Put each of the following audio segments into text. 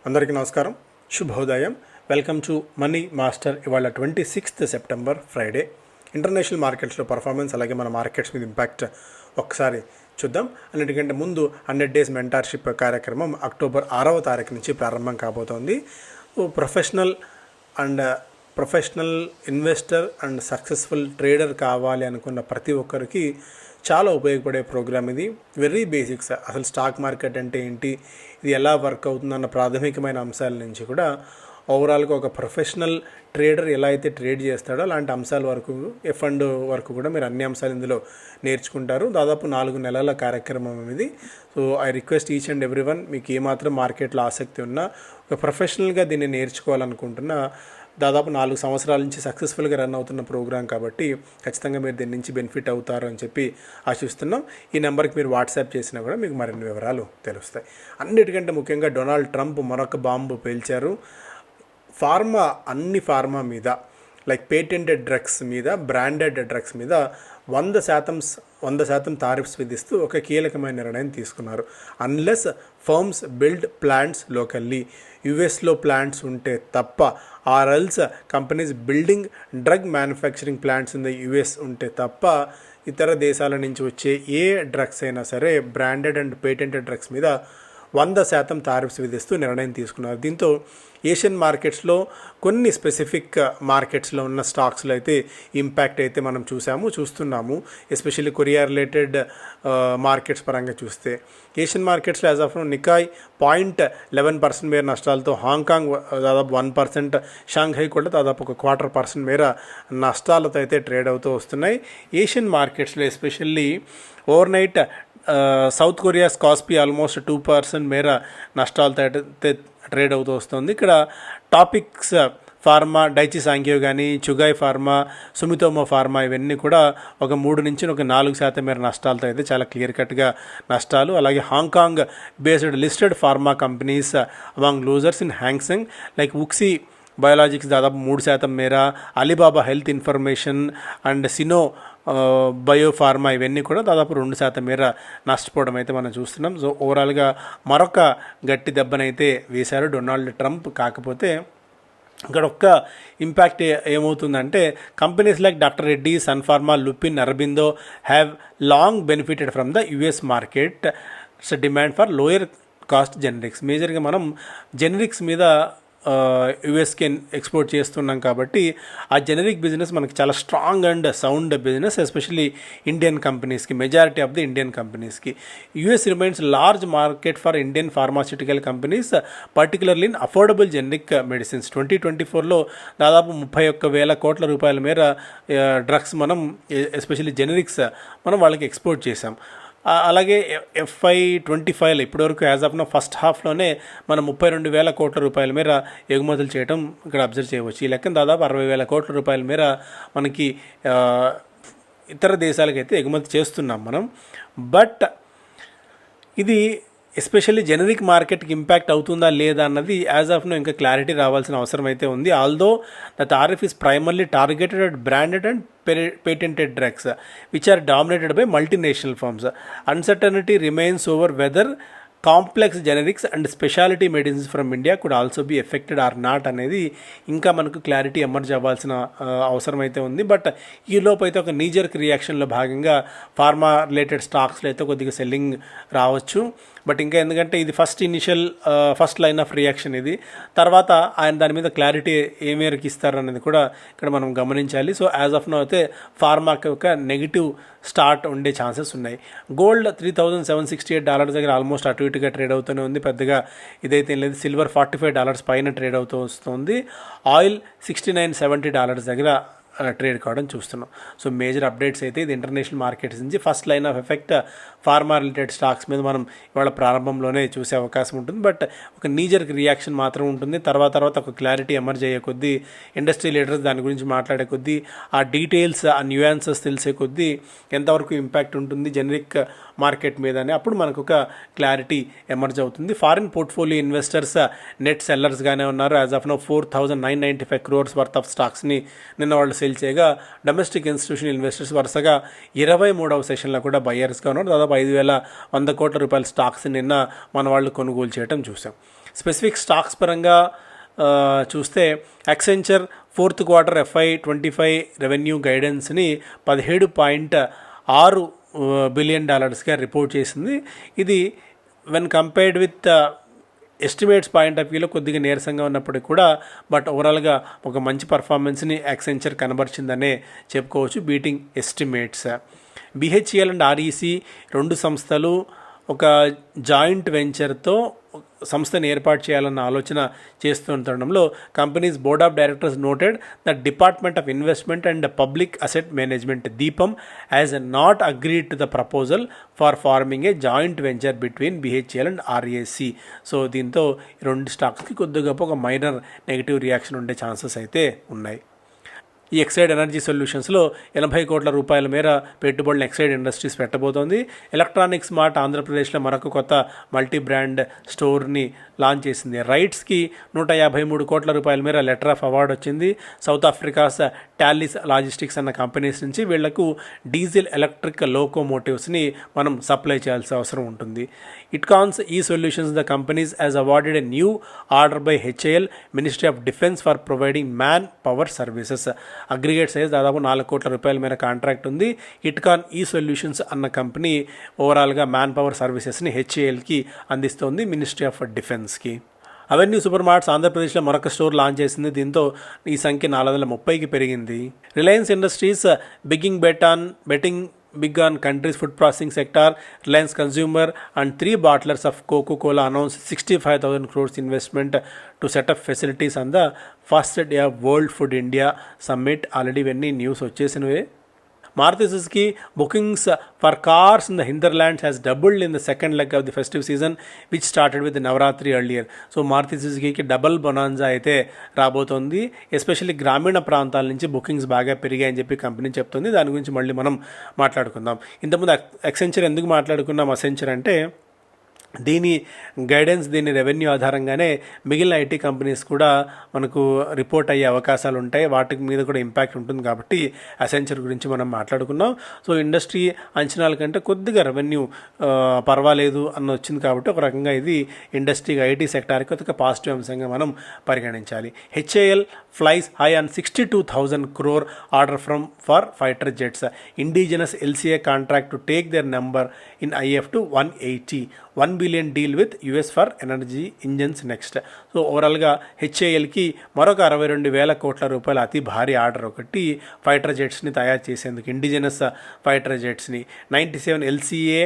అందరికీ నమస్కారం, శుభోదయం. Welcome to money master. ఇవాళ 26th సెప్టెంబర్ ఫ్రైడే. ఇంటర్నేషనల్ మార్కెట్స్లో పర్ఫార్మెన్స్, అలాగే మన మార్కెట్స్ మీద ఇంపాక్ట్ ఒకసారి చూద్దాం. అన్నిటికంటే ముందు 100 days మెంటార్షిప్ కార్యక్రమం అక్టోబర్ 6వ తారీఖు నుంచి ప్రారంభం కాబోతోంది. Professional investor and successful trader కావాలి అనుకున్న ప్రతి ఒక్కరికి చాలా ఉపయోగపడే ప్రోగ్రామ్ ఇది. వెరీ బేసిక్స్, అసలు స్టాక్ మార్కెట్ అంటే ఏంటి, ఇది ఎలా వర్క్ అవుతుందన్న ప్రాథమికమైన అంశాల నుంచి కూడా ఓవరాల్గా ఒక ప్రొఫెషనల్ ట్రేడర్ ఎలా అయితే ట్రేడ్ చేస్తాడో అలాంటి అంశాల వరకు, ఫండ్ వరకు కూడా మీరు అన్ని అంశాలు ఇందులో నేర్చుకుంటారు. దాదాపు 4 నెలల కార్యక్రమం ఇది. So I request each and every one, మీకు ఏమాత్రం మార్కెట్లో ఆసక్తి ఉన్నా, ఒక ప్రొఫెషనల్గా దీన్ని నేర్చుకోవాలనుకుంటున్నా, దాదాపు 4 సంవత్సరాల నుంచి సక్సెస్ఫుల్గా రన్ అవుతున్న ప్రోగ్రాం కాబట్టి ఖచ్చితంగా మీరు దీని నుంచి బెనిఫిట్ అవుతారు అని చెప్పి ఆశిస్తున్నాం. ఈ నెంబర్కి మీరు వాట్సాప్ చేసినా కూడా మీకు మరిన్ని వివరాలు తెలుస్తాయి. అన్నిటికంటే ముఖ్యంగా డొనాల్డ్ ట్రంప్ మరొక బాంబు పేల్చారు. అన్ని ఫార్మా మీద, లైక్ పేటెంటెడ్ డ్రగ్స్ మీద, బ్రాండెడ్ డ్రగ్స్ మీద 100% టారిఫ్స్ విధిస్తూ ఒక కీలకమైన నిర్ణయం తీసుకున్నారు. Unless firms build plants locally, యుఎస్లో ప్లాంట్స్ ఉంటే తప్ప, ఆర్ఎల్స్ companies building drug manufacturing plants in the US ఉంటే తప్ప, ఇతర దేశాల నుంచి వచ్చే ఏ డ్రగ్స్ అయినా సరే బ్రాండెడ్ అండ్ పేటెంటెడ్ డ్రగ్స్ మీద 100% టారిఫ్స్ విధిస్తూ నిర్ణయం తీసుకున్నారు. దీంతో ఏషియన్ మార్కెట్స్లో, కొన్ని స్పెసిఫిక్ మార్కెట్స్లో ఉన్న స్టాక్స్లో అయితే ఇంపాక్ట్ అయితే మనం చూస్తున్నాము. ఎస్పెషల్లీ కొరియా రిలేటెడ్ మార్కెట్స్ పరంగా చూస్తే ఏషియన్ మార్కెట్స్లో యాజ్ ఆఫ్ నికాయ్ 0.11% మేర నష్టాలతో, హాంకాంగ్ దాదాపు 1%, షాంఘై కూడా దాదాపు 0.25% మేర నష్టాలతో అయితే ట్రేడ్ అవుతూ వస్తున్నాయి. ఏషియన్ మార్కెట్స్లో especially overnight south Korea KOSPI almost 2% మేర నష్టాలతో ట్రేడ్ అవుతూ వస్తుంది. ఇక్కడ టాపిక్స్ ఫార్మా, డైచి సాంగ్యో కానీ, చుగాయ్ ఫార్మా, సుమితోమో ఫార్మా, ఇవన్నీ కూడా ఒక 3 నుంచి 4% మేర నష్టాలతో అయితే చాలా క్లియర్ కట్గా నష్టాలు. అలాగే Hong Kong based listed pharma companies among losers in Hang Seng like Wuxi biologics దాదాపు 3% మేర, Alibaba health information and Sino biopharma, ఇవన్నీ కూడా దాదాపు 2% మేర నష్టపోవడం అయితే మనం చూస్తున్నాం. సో ఓవరాల్గా మరొక గట్టి దెబ్బనైతే వేశారు డొనాల్డ్ ట్రంప్. కాకపోతే ఇక్కడ ఒక్క ఇంపాక్ట్ ఏమవుతుందంటే, companies like Doctor Reddy, Sun Pharma, Lupin, Aurobindo have long benefited from the US market demand for lower cost generics. మేజర్గా మనం జెనరిక్స్ మీద యుఎస్కి ఎక్స్పోర్ట్ చేస్తున్నాం కాబట్టి ఆ జెనరిక్ బిజినెస్ మనకి చాలా strong and sound business, especially Indian కంపెనీస్కి, మెజారిటీ ఆఫ్ ది ఇండియన్ కంపెనీస్కి. US remains large market for Indian pharmaceutical companies, particularly in affordable generic medicines. 2024లో దాదాపు 31,000 కోట్ల రూపాయల మేర డ్రగ్స్ మనం, ఎస్పెషల్లీ జెనరిక్స్ మనం వాళ్ళకి ఎక్స్పోర్ట్ చేసాం. అలాగే FY25లో ఇప్పటివరకు యాజ్ ఆఫ్ నో ఫస్ట్ హాఫ్లోనే మనం 32,000 కోట్ల రూపాయల మేర ఎగుమతులు చేయడం ఇక్కడ అబ్జర్వ్ చేయవచ్చు. ఈ లెక్కన దాదాపు 60,000 కోట్ల రూపాయల మేర మనకి ఇతర దేశాలకైతే ఎగుమతి చేస్తున్నాం మనం. బట్ ఇది ఎస్పెషల్లీ జెనరిక్ మార్కెట్కి ఇంపాక్ట్ అవుతుందా లేదా అన్నది యాజ్ ఆఫ్ నో ఇంకా క్లారిటీ రావాల్సిన అవసరం అయితే ఉంది. Although the tariff is primarily targeted at branded and patented drugs which are dominated by multinational firms. Uncertainty remains over whether complex generics and specialty medicines from India could also be affected or not అనేది ఇంకా మనకు clarity emerge అవ్వాల్సిన అవసరం అయితే ఉంది. But ఈ లోపు అయితే ఒక నీజర్క్ రియాక్షన్లో భాగంగా ఫార్మా రిలేటెడ్ స్టాక్స్లో అయితే కొద్దిగా సెల్లింగ్ రావచ్చు. బట్ ఇంకా ఎందుకంటే ఇది ఫస్ట్ లైన్ ఆఫ్ రియాక్షన్ ఇది. తర్వాత ఆయన దాని మీద క్లారిటీ ఏ మేరకు ఇస్తారనేది కూడా ఇక్కడ మనం గమనించాలి. సో యాజ్ ఆఫ్ నో అయితే ఫార్మాకి ఒక నెగిటివ్ స్టార్ట్ ఉండే ఛాన్సెస్ ఉన్నాయి. గోల్డ్ $3,768 దగ్గర ఆల్మోస్ట్ అటు ఇటుగా ట్రేడ్ అవుతూనే ఉంది, పెద్దగా ఇదైతే లేదు. సిల్వర్ $45 పైన ట్రేడ్ అవుతూ వస్తుంది. ఆయిల్ $69-70 దగ్గర ట్రేడ్ కావడం చూస్తున్నాం. సో మేజర్ అప్డేట్స్ అయితే ఇది ఇంటర్నేషనల్ మార్కెట్స్ నుంచి. First line of effect pharma related stocks మీద మనం ఇవాళ ప్రారంభంలోనే చూసే అవకాశం ఉంటుంది. బట్ ఒక నీజర్కి రియాక్షన్ మాత్రం ఉంటుంది. తర్వాత ఒక క్లారిటీ ఎమర్జ్ అయ్యే కొద్దీ, ఇండస్ట్రీ లీడర్స్ దాని గురించి మాట్లాడే కొద్దీ, ఆ డీటెయిల్స్, ఆ న్యూయాన్సెస్ తెలిసే కొద్దీ ఎంతవరకు ఇంపాక్ట్ ఉంటుంది జెనరిక్ మార్కెట్ మీద అని అప్పుడు మనకు ఒక క్లారిటీ ఎమర్జ్ అవుతుంది. ఫారిన్ పోర్ట్ఫోలియో ఇన్వెస్టర్స్ నెట్ సెల్లర్స్గానే ఉన్నారు. As of now 4,995 crores worth of స్టాక్స్ని నిన్న వాళ్ళు సేల్ చేయగా, డొమెస్టిక్ ఇన్స్టిట్యూషనల్ ఇన్వెస్టర్స్ వరుసగా 23వ సెషన్లో కూడా బయ్యర్స్గా ఉన్నారు. దాదాపు 5,100 కోట్ల రూపాయల స్టాక్స్ నిన్న మన వాళ్ళు కొనుగోలు చేయడం చూసాం. స్పెసిఫిక్ స్టాక్స్ పరంగా చూస్తే Accenture fourth quarter FY25 revenue గైడెన్స్ని $17.6 బిలియన్ రిపోర్ట్ చేసింది. ఇది when compared with estimates point of వ్యూలో కొద్దిగా నీరసంగా ఉన్నప్పటికీ కూడా బట్ ఓవరాల్గా ఒక మంచి పర్ఫార్మెన్స్ని యాక్సెంచర్ కనబరిచిందనే చెప్పుకోవచ్చు, beating estimates. BHEL and REC రెండు సంస్థలు ఒక జాయింట్ వెంచర్తో సంస్థను ఏర్పాటు చేయాలన్న ఆలోచన చేస్తుండడంలో companies board of directors noted the department of investment and public asset management DIPAM has not agreed to the proposal for forming a joint venture between BHEL and REC. So దీంతో రెండు స్టాక్స్కి కొద్దిగా ఒక మైనర్ నెగిటివ్ రియాక్షన్ ఉండే chances అయితే ఉన్నాయి. ఈ Exide energy సొల్యూషన్స్లో 80 కోట్ల రూపాయల మేర పెట్టుబడులను ఎక్సైడ్ ఇండస్ట్రీస్ పెట్టబోతోంది. ఎలక్ట్రానిక్స్ మార్ట్ ఆంధ్రప్రదేశ్లో మరొక కొత్త మల్టీ బ్రాండ్ స్టోర్ని లాంచ్ చేసింది. రైట్స్కి 153 కోట్ల రూపాయల మేర లెటర్ ఆఫ్ అవార్డు వచ్చింది. సౌత్ ఆఫ్రికాస్ టాలిస్ లాజిస్టిక్స్ అన్న కంపెనీస్ నుంచి వీళ్లకు డీజిల్ ఎలక్ట్రిక్ లోకోమోటివ్స్ని మనం సప్లై చేయాల్సిన అవసరం ఉంటుంది. ఇట్కాన్స్ ఈ solutions the companies as awarded a new order by HAL ministry of defence for providing man power services. Aggregate size దాదాపు 4 కోట్ల రూపాయల మేర కాంట్రాక్ట్ ఉంది. ఇట్కాన్ ఈ సొల్యూషన్స్ అన్న కంపెనీ ఓవరాల్గా మ్యాన్ పవర్ సర్వీసెస్ని HALకి అందిస్తోంది, మినిస్ట్రీ ఆఫ్ డిఫెన్స్కి. అవెన్యూ సూపర్ మార్ట్స్ ఆంధ్రప్రదేశ్లో మరొక స్టోర్ లాంచ్ చేసింది. దీంతో ఈ సంఖ్య 430కి పెరిగింది. Reliance industries betting big on country's food processing sector. Reliance Consumer and 3 bottlers of Coca-Cola announced 65,000 crores investment to set up facilities on the first day of World Food India Summit. Already when news వచ్చేసినవే. Maruti Suzuki bookings for cars in the hinterlands has doubled in the second leg of the festive season, which started with the Navaratri earlier. So Maruti Suzuki double bonanza అయితే రాబోతోంది. Especially గ్రామీణ ప్రాంతాల నుంచి bookings బాగా పెరిగాయని చెప్పి company చెప్తుంది. దాని గురించి మళ్ళీ మనం మాట్లాడుకుందాం. ఇంతకుముందు అసెంచర్ ఎందుకు మాట్లాడుకున్నాం? అసెంచర్ అంటే దీని గైడెన్స్, దీని రెవెన్యూ ఆధారంగానే మిగిలిన ఐటీ కంపెనీస్ కూడా మనకు రిపోర్ట్ అయ్యే అవకాశాలు ఉంటాయి. వాటి మీద కూడా ఇంపాక్ట్ ఉంటుంది కాబట్టి అసెంచర్ గురించి మనం మాట్లాడుకున్నాం. సో ఇండస్ట్రీ అంచనాల కంటే కొద్దిగా రెవెన్యూ పర్వాలేదు అన్న వచ్చింది కాబట్టి ఒక రకంగా ఇది ఇండస్ట్రీ ఐటీ సెక్టార్కి ఒక పాజిటివ్ అంశంగా మనం పరిగణించాలి. HAL flies high on 62,000 crore order for fighter jets. Indigenous LCA contract to take their number in IF to 180. $1 billion deal with US for energy engines next. So ఓవరాల్గా HALకి మరొక 62,000 కోట్ల రూపాయల అతి భారీ ఆర్డర్ ఒకటి ఫైటర్ జెట్స్ని తయారు చేసేందుకు, ఇండిజినస్ ఫైటర్ జెట్స్ని. 97 LCA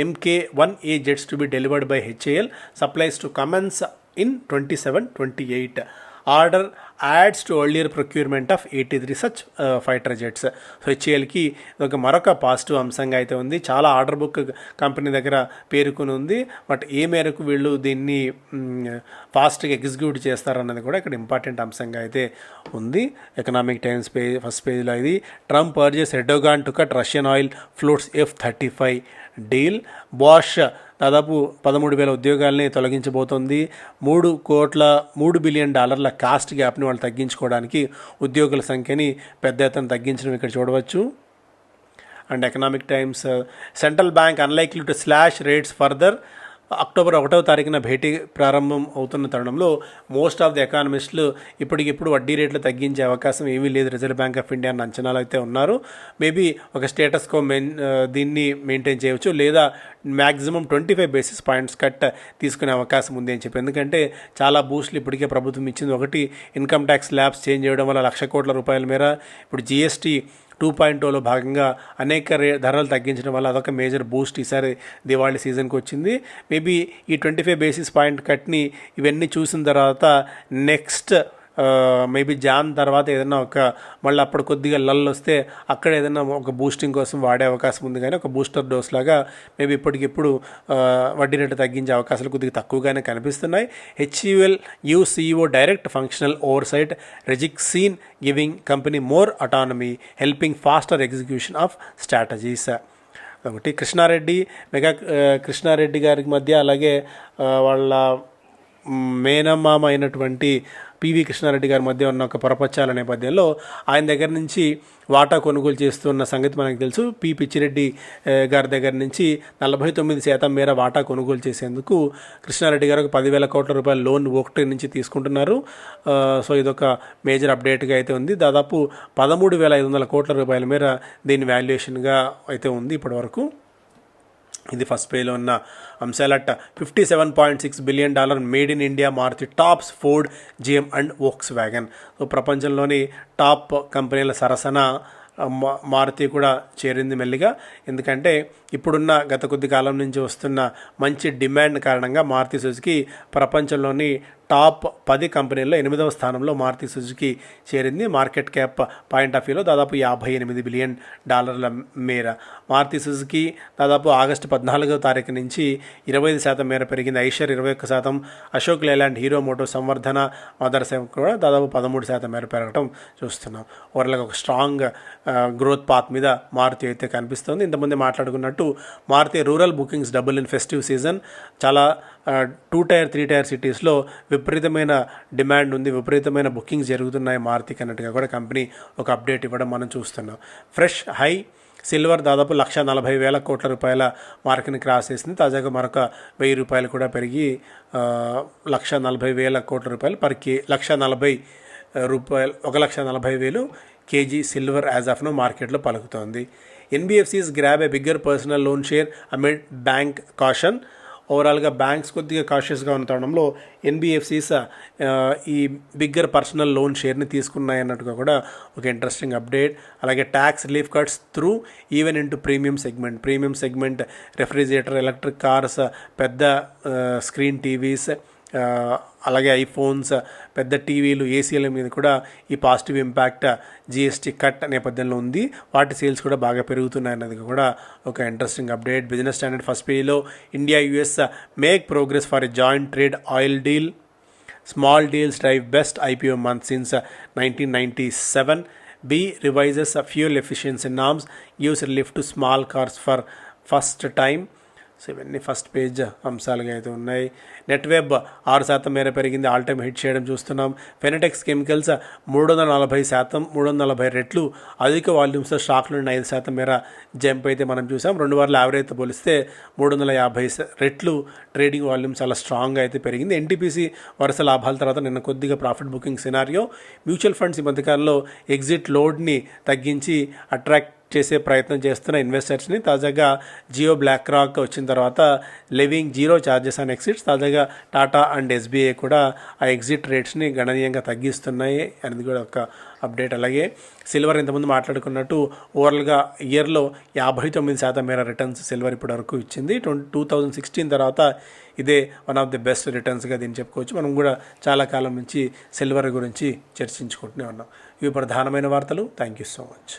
Mk1A jets to be delivered by HAL. Supplies to commence in 27-28. Order adds to earlier procurement of 83 such fighter jets. So HALకి ఒక మరొక పాజిటివ్ అంశంగా అయితే ఉంది. చాలా ఆర్డర్ బుక్ కంపెనీ దగ్గర పేరుకుని ఉంది. బట్ ఏ మేరకు వీళ్ళు దీన్ని ఫాస్ట్గా ఎగ్జిక్యూట్ చేస్తారన్నది కూడా ఇక్కడ ఇంపార్టెంట్ అంశంగా అయితే ఉంది. ఎకనామిక్ టైమ్స్ ఫస్ట్ పేజ్లో ఇది. Trump urges Erdogan to cut Russian oil floats F-35 deal. Bosch దాదాపు 13,000 ఉద్యోగాల్ని తొలగించబోతోంది. $3 బిలియన్ కాస్ట్ గ్యాప్ని వాళ్ళు తగ్గించుకోవడానికి ఉద్యోగుల సంఖ్యని పెద్ద ఎత్తున తగ్గించడం ఇక్కడ చూడవచ్చు. And economic times central bank unlikely to slash rates further. October 1వ తారీఖున భేటీ ప్రారంభం అవుతున్న తరుణంలో మోస్ట్ ఆఫ్ ది ఎకానమిస్టులు ఇప్పటికిప్పుడు వడ్డీ రేట్లు తగ్గించే అవకాశం ఏమీ లేదు రిజర్వ్ బ్యాంక్ ఆఫ్ ఇండియా అన్న అంచనాలు అయితే ఉన్నారు. మేబీ ఒక స్టేటస్ కో దీన్ని మెయింటైన్ చేయవచ్చు, లేదా మ్యాక్సిమం 25 బేసిస్ పాయింట్స్ కట్ తీసుకునే అవకాశం ఉంది అని చెప్పి. ఎందుకంటే చాలా బూస్ట్లు ఇప్పటికే ప్రభుత్వం ఇచ్చింది. ఒకటి, ఇన్కమ్ ట్యాక్స్ ల్యాబ్స్ చేంజ్ చేయడం వల్ల 1,00,000 కోట్ల రూపాయల మేర. ఇప్పుడు GST 2.0లో భాగంగా అనేక ధరలు తగ్గించడం వల్ల అదొక మేజర్ బూస్ట్ ఈసారి దివాళీ సీజన్కి వచ్చింది. మేబీ ఈ 25 బేసిస్ పాయింట్ కట్ని ఇవన్నీ చూసిన తర్వాత నెక్స్ట్ మేబీ జాన్ తర్వాత ఏదైనా మళ్ళీ అప్పుడు కొద్దిగా లల్ వస్తే అక్కడ ఏదైనా ఒక బూస్టింగ్ కోసం వాడే అవకాశం ఉంది. కానీ ఒక బూస్టర్ డోస్ లాగా మేబీ ఇప్పటికిప్పుడు వడ్డీ రేటు తగ్గించే అవకాశాలు కొద్దిగా తక్కువగానే కనిపిస్తున్నాయి. HUL CEO direct functional oversight, రెజిక్సీన్ giving company more autonomy, helping faster execution of strategies. ఒకటి కృష్ణారెడ్డి గారికి మధ్య, అలాగే వాళ్ళ మేనమామ అయినటువంటి పివి కృష్ణారెడ్డి గారి మధ్య ఉన్న ఒక పొరపచ్చాల నేపథ్యంలో ఆయన దగ్గర నుంచి వాటా కొనుగోలు చేస్తున్న సంగతి మనకు తెలుసు. పిచ్చిరెడ్డి గారి దగ్గర నుంచి 49% మేర వాటా కొనుగోలు చేసేందుకు కృష్ణారెడ్డి గారు 10,000 కోట్ల రూపాయల లోన్ ఒకటి నుంచి తీసుకుంటున్నారు. సో ఇదొక మేజర్ అప్డేట్గా అయితే ఉంది. దాదాపు 13,500 కోట్ల రూపాయల మేర దీని వాల్యుయేషన్గా అయితే ఉంది ఇప్పటివరకు. ఇది ఫస్ట్ పేజ్లో ఉన్న అంశాలట. $57.6 billion made in India Maruti tops Ford, GM and Volkswagen. So ప్రపంచంలోని టాప్ కంపెనీల సరసన మారుతి కూడా చేరింది మెల్లిగా. ఎందుకంటే ఇప్పుడున్న గత కొద్ది కాలం నుంచి వస్తున్న మంచి డిమాండ్ కారణంగా మారుతి సుజుకి ప్రపంచంలోని టాప్ 10 కంపెనీల్లో 8వ స్థానంలో మారుతి సుజుకి చేరింది. మార్కెట్ క్యాప్ పాయింట్ ఆఫ్ వ్యూలో దాదాపు $58 బిలియన్ మేర. మారుతి సుజుకి దాదాపు ఆగస్టు 14వ తారీఖు నుంచి 25% మేర పెరిగింది. Eicher 21%, Ashok Leyland, Hero Moto, Samvardhana, Mothers కూడా దాదాపు 13% మేర పెరగడం చూస్తున్నాం. ఓవరాల్గా ఒక స్ట్రాంగ్ గ్రోత్ పాత్ మీద మారుతి అయితే కనిపిస్తుంది. ఇంతకుముందే మాట్లాడుకున్నట్టు Maruti rural bookings double in festive season. చాలా 2 టైర్ 3 టైర్ సిటీస్లో విపరీతమైన డిమాండ్ ఉంది, విపరీతమైన బుకింగ్స్ జరుగుతున్నాయి మారుతికి అన్నట్టుగా కూడా కంపెనీ ఒక అప్డేట్ ఇవ్వడం మనం చూస్తున్నాం. ఫ్రెష్ హై సిల్వర్ దాదాపు 140,000 కోట్ల రూపాయల మార్కుని క్రాస్ చేసింది. తాజాగా మరొక 1,000 రూపాయలు కూడా పెరిగి 140,000 కోట్ల రూపాయలు పర్ 140 రూపాయలు 140,000 KG silver as of now మార్కెట్లో పలుకుతోంది. NBFCs grab a bigger personal loan share amid bank caution. ఓవరాల్గా బ్యాంక్స్ కొద్దిగా కాషియస్గా ఉండడంలో NBFCs ఈ బిగ్గర్ పర్సనల్ లోన్ షేర్ని తీసుకున్నాయన్నట్టుగా కూడా ఒక ఇంట్రెస్టింగ్ అప్డేట్. అలాగే tax relief cuts through even into premium segment refrigerator, electric cars, పెద్ద స్క్రీన్ టీవీస్, అలాగే ఐఫోన్స్, పెద్ద టీవీలు, ఏసీల మీద కూడా ఈ పాజిటివ్ ఇంపాక్ట్ GST కట్ నేపథ్యంలో ఉంది. వాటి సేల్స్ కూడా బాగా పెరుగుతున్నాయి అన్నది కూడా ఒక interesting update. Business Standard first పేజీలో India US make progress for a joint trade oil deal. Small deals drive best IPO month since 1997. B revises fuel efficiency norms, gives relief to small cars for first time. So ఇవన్నీ first page అంశాలుగా అయితే ఉన్నాయి. నెట్వెబ్ 6% మేర పెరిగింది, all time hit చేయడం చూస్తున్నాం. ఫెనటెక్స్ chemicals 340 రెట్లు అధిక వాల్యూమ్స్తో స్టాక్లో 5% మేర జంప్ అయితే మనం చూసాం. 2 వారాల యావరేజ్తో పోలిస్తే 350 రెట్లు ట్రేడింగ్ వాల్యూమ్ చాలా స్ట్రాంగ్గా అయితే పెరిగింది. NTPC వరుస లాభాల తర్వాత నిన్న కొద్దిగా profit booking scenario. Mutual funds ఈ మధ్యకాలంలో ఎగ్జిట్ లోడ్ని తగ్గించి అట్రాక్ట్ చేసే ప్రయత్నం చేస్తున్న ఇన్వెస్టర్స్ని. తాజాగా జియో, బ్లాక్ రాక్ వచ్చిన తర్వాత లివింగ్ 0 ఛార్జెస్ ఆన్ ఎగ్జిట్స్. తాజాగా టాటా అండ్ SBI కూడా ఆ ఎగ్జిట్ రేట్స్ని గణనీయంగా తగ్గిస్తున్నాయి అనేది కూడా ఒక అప్డేట్. అలాగే సిల్వర్ ఇంతకుముందు మాట్లాడుకున్నట్టు ఓవరాల్గా ఇయర్లో 59% మేర రిటర్న్స్ సిల్వర్ ఇప్పటి వరకు ఇచ్చింది. 2016 తర్వాత ఇదే వన్ ఆఫ్ ది బెస్ట్ రిటర్న్స్గా దీన్ని చెప్పుకోవచ్చు. మనం కూడా చాలా కాలం నుంచి సిల్వర్ గురించి చర్చించుకుంటూనే ఉన్నాం. ఇవి ప్రధానమైన వార్తలు. Thank you so much.